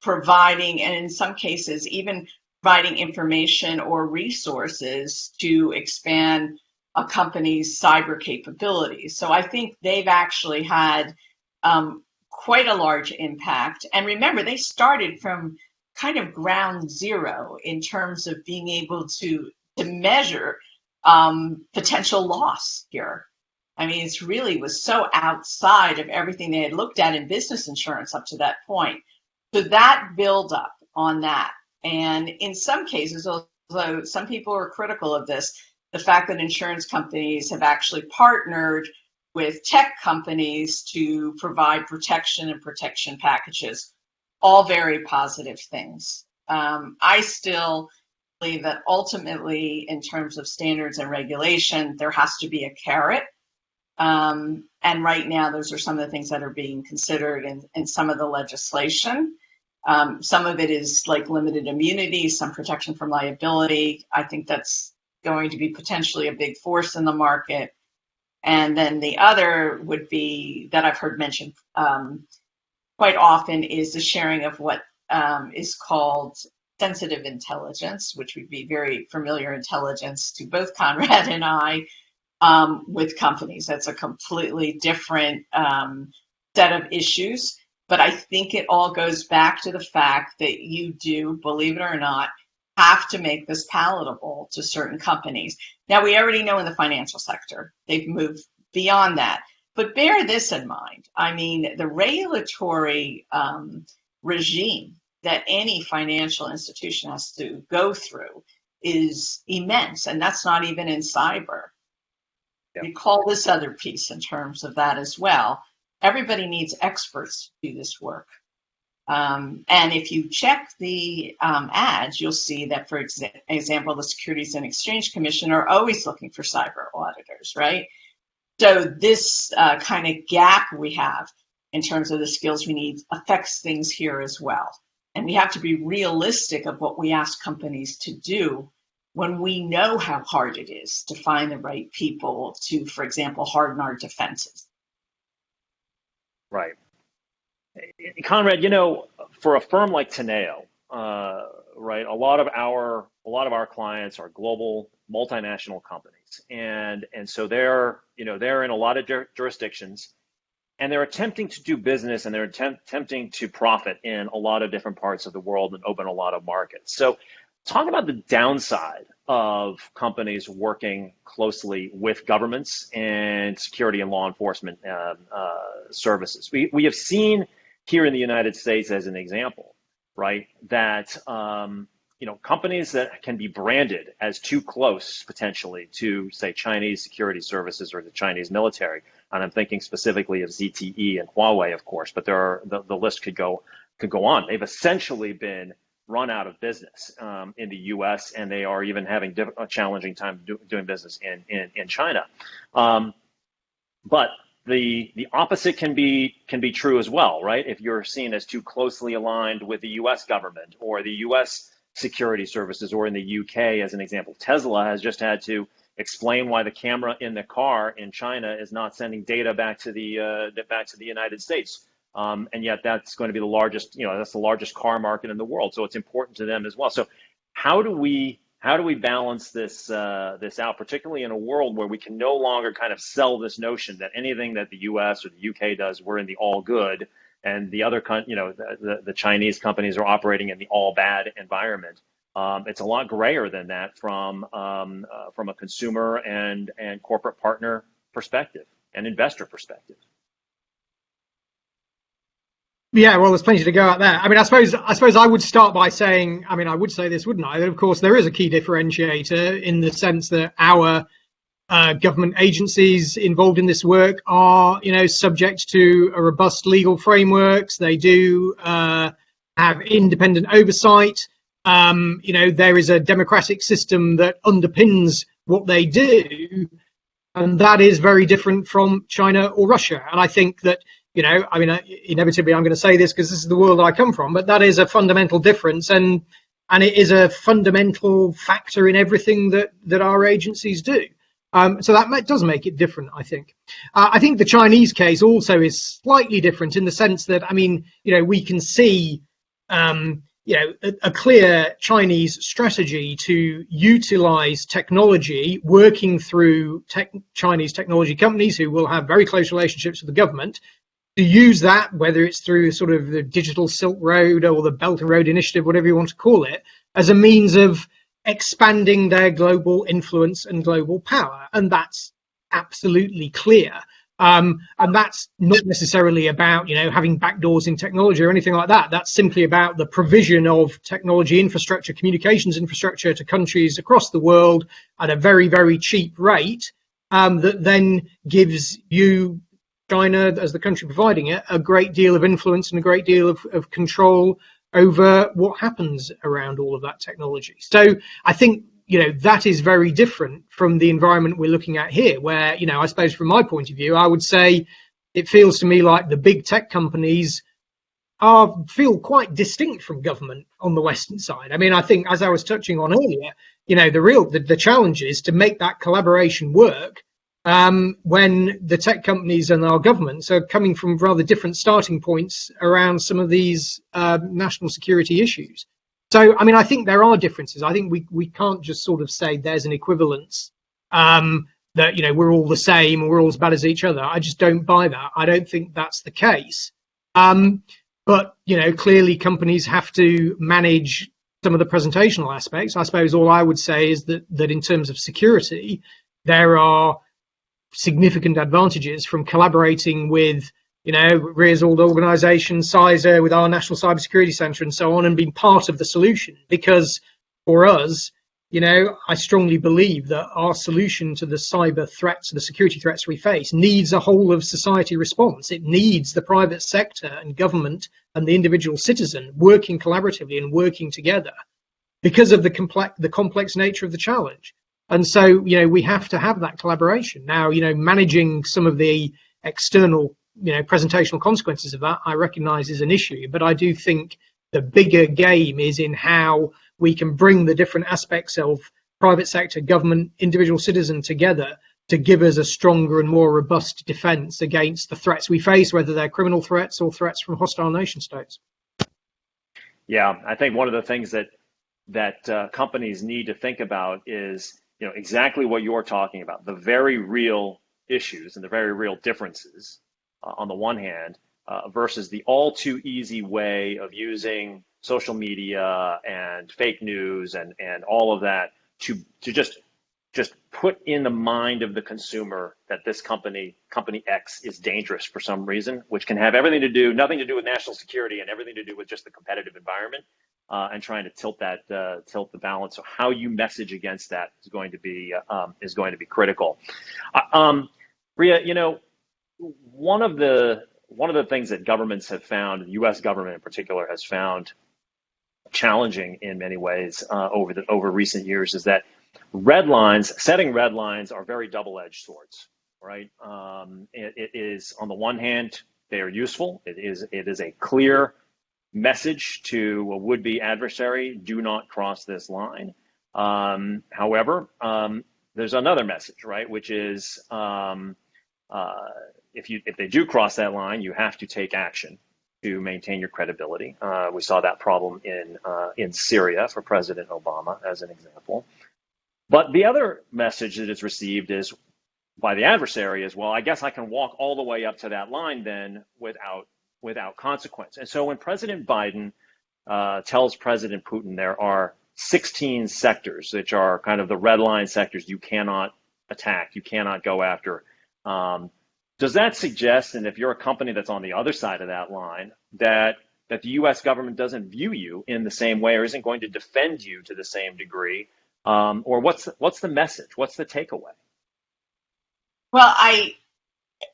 providing, and in some cases, even providing information or resources to expand a company's cyber capabilities. So I think they've actually had quite a large impact. And remember, they started from kind of ground zero in terms of being able to measure potential loss here. I mean, it really was so outside of everything they had looked at in business insurance up to that point. So that build up on that. And in some cases, although some people are critical of this, the fact that insurance companies have actually partnered with tech companies to provide protection and protection packages, all very positive things. I still believe that ultimately, in terms of standards and regulation, there has to be a carrot. And right now, those are some of the things that are being considered in some of the legislation. Some of it is like limited immunity, some protection from liability. I think that's going to be potentially a big force in the market. And then the other would be that I've heard mentioned quite often is the sharing of what is called sensitive intelligence, which would be very familiar intelligence to both Conrad and I with companies. That's a completely different set of issues. But I think it all goes back to the fact that you do, believe it or not, have to make this palatable to certain companies. Now, we already know in the financial sector, they've moved beyond that. But bear this in mind. I mean, the regulatory regime that any financial institution has to go through is immense, and that's not even in cyber. Yeah. We call this other piece in terms of that as well. Everybody needs experts to do this work. And if you check the ads, you'll see that, for example, the Securities and Exchange Commission are always looking for cyber auditors, right? So this kind of gap we have in terms of the skills we need affects things here as well. And we have to be realistic of what we ask companies to do when we know how hard it is to find the right people to, for example, harden our defenses. Right. Conrad, you know, for a firm like Teneo, right, a lot of our clients are global multinational companies, and so they're in a lot of jurisdictions, and they're attempting to do business, and they're attempting to profit in a lot of different parts of the world and open a lot of markets. So talk about the downside of companies working closely with governments and security and law enforcement services. We have seen here in the United States, as an example, right, that companies that can be branded as too close potentially to, say, Chinese security services or the Chinese military, and I'm thinking specifically of ZTE and Huawei, of course, but the list could go on. They've essentially been run out of business in the U.S., and they are even having a challenging time doing business in China. But the opposite can be true as well, right? If you're seen as too closely aligned with the U.S. government or the U.S. security services, or in the UK, as an example, Tesla has just had to explain why the camera in the car in China is not sending data back to the United States. And yet that's going to be the largest, that's the largest car market in the world. So it's important to them as well. So how do we balance this out, particularly in a world where we can no longer kind of sell this notion that anything that the U.S. or the UK does, we're in the all good, and the other, the Chinese companies are operating in the all bad environment. It's a lot grayer than that from a consumer and corporate partner perspective and investor perspective. Yeah, well, there's plenty to go out there. I mean, I suppose I would start by saying, I mean, I would say this, wouldn't I? That, of course, there is a key differentiator in the sense that our government agencies involved in this work are, subject to a robust legal frameworks. They do have independent oversight. There is a democratic system that underpins what they do, and that is very different from China or Russia. And I think that, Inevitably I'm going to say this because this is the world I come from, but that is a fundamental difference, and it is a fundamental factor in everything that our agencies do. So that does make it different, I think. I think the Chinese case also is slightly different in the sense that, we can see, a clear Chinese strategy to utilize technology, working through Chinese technology companies who will have very close relationships with the government, to use that, whether it's through sort of the digital Silk Road or the Belt and Road Initiative, whatever you want to call it, as a means of expanding their global influence and global power. And that's absolutely clear. And that's not necessarily about, having backdoors in technology or anything like that. That's simply about the provision of technology infrastructure, communications infrastructure to countries across the world at a very, very cheap rate, that then gives you, China, as the country providing it, a great deal of influence and a great deal of control over what happens around all of that technology. So I think, that is very different from the environment we're looking at here, where, I suppose from my point of view, I would say it feels to me like the big tech companies feel quite distinct from government on the Western side. I think, as I was touching on earlier, the challenge is to make that collaboration work when the tech companies and our governments are coming from rather different starting points around some of these national security issues. So, I think there are differences. I think we can't just sort of say there's an equivalence, that, we're all the same or we're all as bad as each other. I just don't buy that. I don't think that's the case. But, clearly companies have to manage some of the presentational aspects. I suppose all I would say is that in terms of security, there are significant advantages from collaborating with, Rhea's old organization, CISA, with our National Cybersecurity Centre and so on, and being part of the solution. Because for us, I strongly believe that our solution to the cyber threats, the security threats we face, needs a whole of society response. It needs the private sector and government and the individual citizen working collaboratively and working together because of the complex nature of the challenge. And so, we have to have that collaboration. Now, managing some of the external, presentational consequences of that, I recognize is an issue. But I do think the bigger game is in how we can bring the different aspects of private sector, government, individual citizen together to give us a stronger and more robust defense against the threats we face, whether they're criminal threats or threats from hostile nation states. Yeah, I think one of the things that companies need to think about is, exactly what you're talking about, the very real issues and the very real differences on the one hand, versus the all too easy way of using social media and fake news and all of that to just put in the mind of the consumer that this company X is dangerous for some reason, which can have nothing to do with national security and everything to do with just the competitive environment. And trying to tilt the balance. So how you message against that is going to be critical. Rhea, one of the things that governments have found, the U.S. government in particular has found challenging in many ways over recent years, is that setting red lines are very double-edged swords, right? It is, on the one hand, they are useful. It is a clear message to a would-be adversary: do not cross this line. However, there's another message, right, which is if they do cross that line, you have to take action to maintain your credibility. We saw that problem in Syria for President Obama as an example. But the other message that is received is by the adversary is, well, I guess I can walk all the way up to that line then without consequence. And so when President Biden tells President Putin there are 16 sectors, which are kind of the red line sectors you cannot attack, you cannot go after, does that suggest, and if you're a company that's on the other side of that line, that the U.S. government doesn't view you in the same way or isn't going to defend you to the same degree? Or what's the message? What's the takeaway? Well,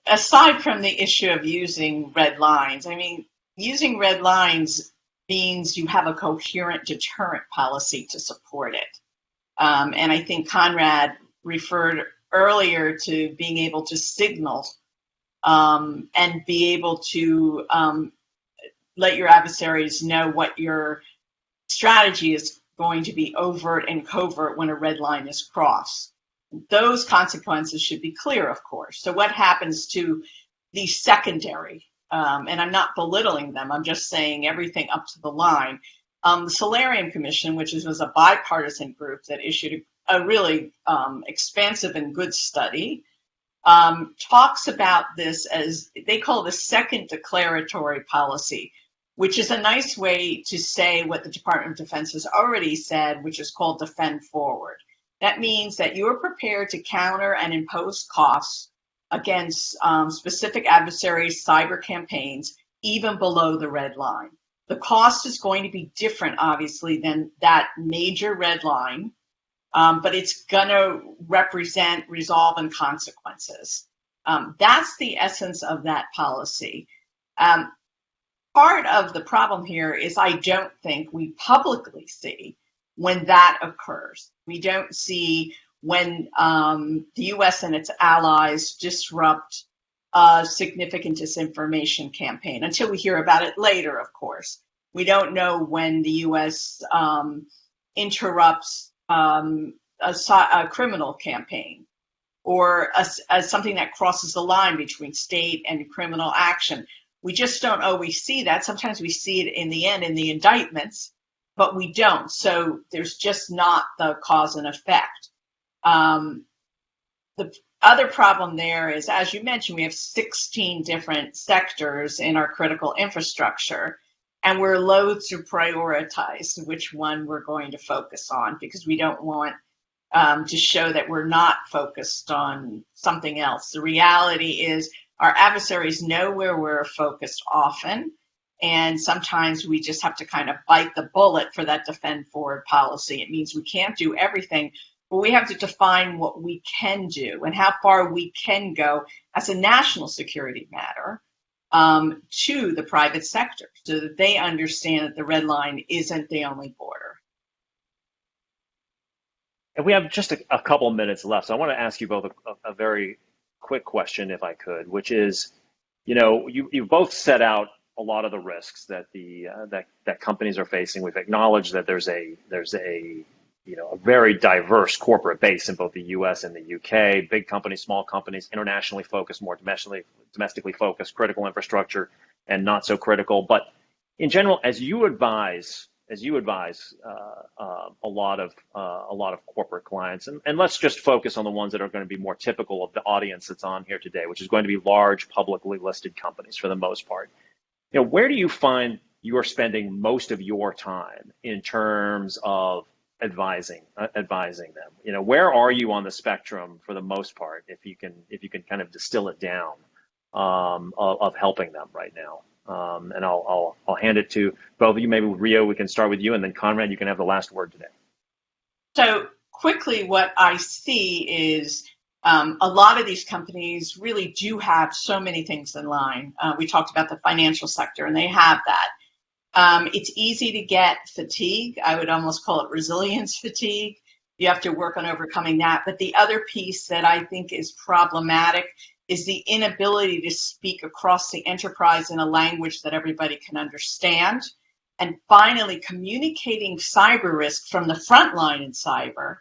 aside from the issue of using red lines, using red lines means you have a coherent deterrent policy to support it. And I think Conrad referred earlier to being able to signal and be able to let your adversaries know what your strategy is going to be overt and covert when a red line is crossed. Those consequences should be clear, of course. So what happens to the secondary, and I'm not belittling them, I'm just saying everything up to the line. The Solarium Commission, which was a bipartisan group that issued a really expansive and good study, talks about this as, they call it a second declaratory policy, which is a nice way to say what the Department of Defense has already said, which is called defend forward. That means that you are prepared to counter and impose costs against specific adversaries' cyber campaigns, even below the red line. The cost is going to be different, obviously, than that major red line, but it's going to represent resolve and consequences. That's the essence of that policy. Part of the problem here is I don't think we publicly see when that occurs. We don't see when the US and its allies disrupt a significant disinformation campaign, until we hear about it later, of course. We don't know when the US interrupts a criminal campaign, or something that crosses the line between state and criminal action. We just don't always see that. Sometimes we see it in the end in the indictments, but we don't. So there's just not the cause and effect. The other problem there is, as you mentioned, we have 16 different sectors in our critical infrastructure, and we're loath to prioritize which one we're going to focus on, because we don't want to show that we're not focused on something else. The reality is our adversaries know where we're focused often, and sometimes we just have to kind of bite the bullet for that defend forward policy. It means we can't do everything, but we have to define what we can do and how far we can go as a national security matter to the private sector, so that they understand that the red line isn't the only border. And we have just a couple minutes left, so I want to ask you both a very quick question, if I could, which is, you both set out a lot of the risks that that companies are facing. We've acknowledged that there's a very diverse corporate base in both the U.S. and the UK. Big companies, small companies, internationally focused, more domestically focused, critical infrastructure, and not so critical. But in general, as you advise a lot of corporate clients, and let's just focus on the ones that are going to be more typical of the audience that's on here today, which is going to be large publicly listed companies for the most part. Where do you find you are spending most of your time in terms of advising them? Where are you on the spectrum for the most part, if you can kind of distill it down, of helping them right now? And I'll hand it to both of you. Maybe Rhea, we can start with you, and then Conrad, you can have the last word today. So quickly, what I see is a lot of these companies really do have so many things in line. We talked about the financial sector, and they have that. It's easy to get fatigue. I would almost call it resilience fatigue. You have to work on overcoming that. But the other piece that I think is problematic is the inability to speak across the enterprise in a language that everybody can understand. And finally, communicating cyber risk from the front line in cyber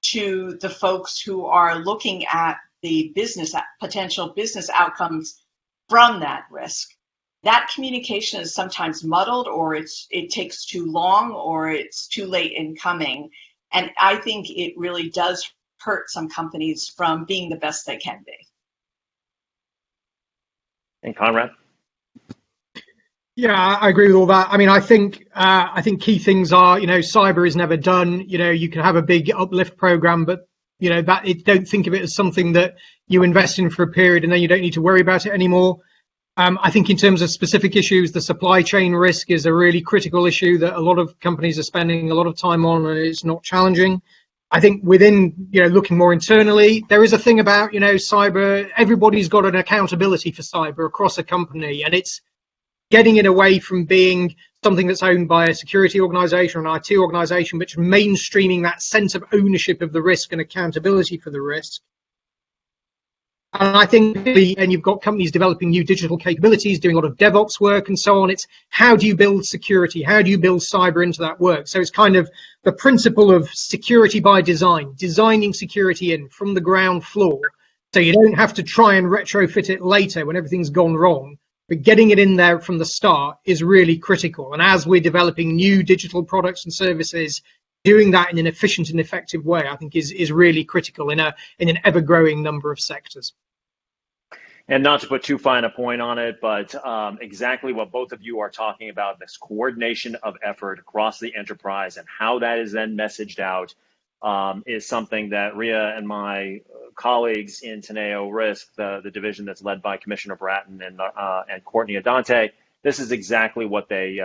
to the folks who are looking at the potential business outcomes from that risk. That communication is sometimes muddled, or it takes too long, or it's too late in coming. And I think it really does hurt some companies from being the best they can be. And Conrad? Yeah, I agree with all that. I mean, I think key things are, cyber is never done. You can have a big uplift program, but don't think of it as something that you invest in for a period and then you don't need to worry about it anymore. I think in terms of specific issues, the supply chain risk is a really critical issue that a lot of companies are spending a lot of time on, and it's not challenging. I think within, looking more internally, there is a thing about, cyber. Everybody's got an accountability for cyber across a company, and it's getting it away from being something that's owned by a security organization or an IT organization, but mainstreaming that sense of ownership of the risk and accountability for the risk. And I think, and you've got companies developing new digital capabilities, doing a lot of DevOps work and so on. It's how do you build security? How do you build cyber into that work? So it's kind of the principle of security by design, designing security in from the ground floor. So you don't have to try and retrofit it later when everything's gone wrong. But getting it in there from the start is really critical. And as we're developing new digital products and services, doing that in an efficient and effective way, I think is really critical in an ever-growing number of sectors. And not to put too fine a point on it, but exactly what both of you are talking about, this coordination of effort across the enterprise and how that is then messaged out is something that Rhea and my colleagues in Teneo Risk, the division that's led by Commissioner Bratton and Courtney Adante, this is exactly what they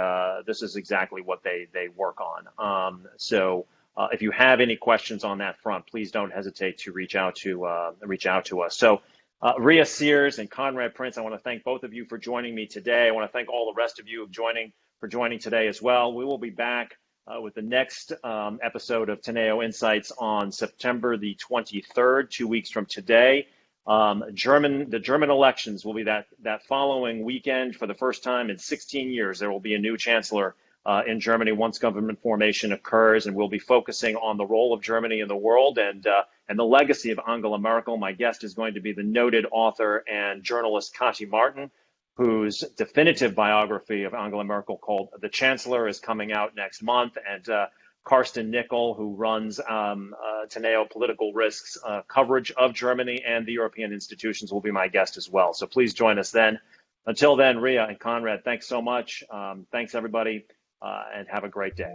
work on. So if you have any questions on that front, please don't hesitate to reach out to us. So Rhea Siers and Conrad Prince, I want to thank both of you for joining me today. I want to thank all the rest of you for joining today as well. We will be back with the next episode of Teneo Insights on September the 23rd, 2 weeks from today. The German elections will be that following weekend. For the first time in 16 years, there will be a new chancellor in Germany once government formation occurs, and we'll be focusing on the role of Germany in the world and the legacy of Angela Merkel. My guest is going to be the noted author and journalist Kati Martin, whose definitive biography of Angela Merkel called The Chancellor is coming out next month, and Karsten Nickel, who runs Teneo Political Risks coverage of Germany and the European institutions, will be my guest as well. So please join us then. Until then, Rhea and Conrad, thanks so much. Thanks, everybody, and have a great day.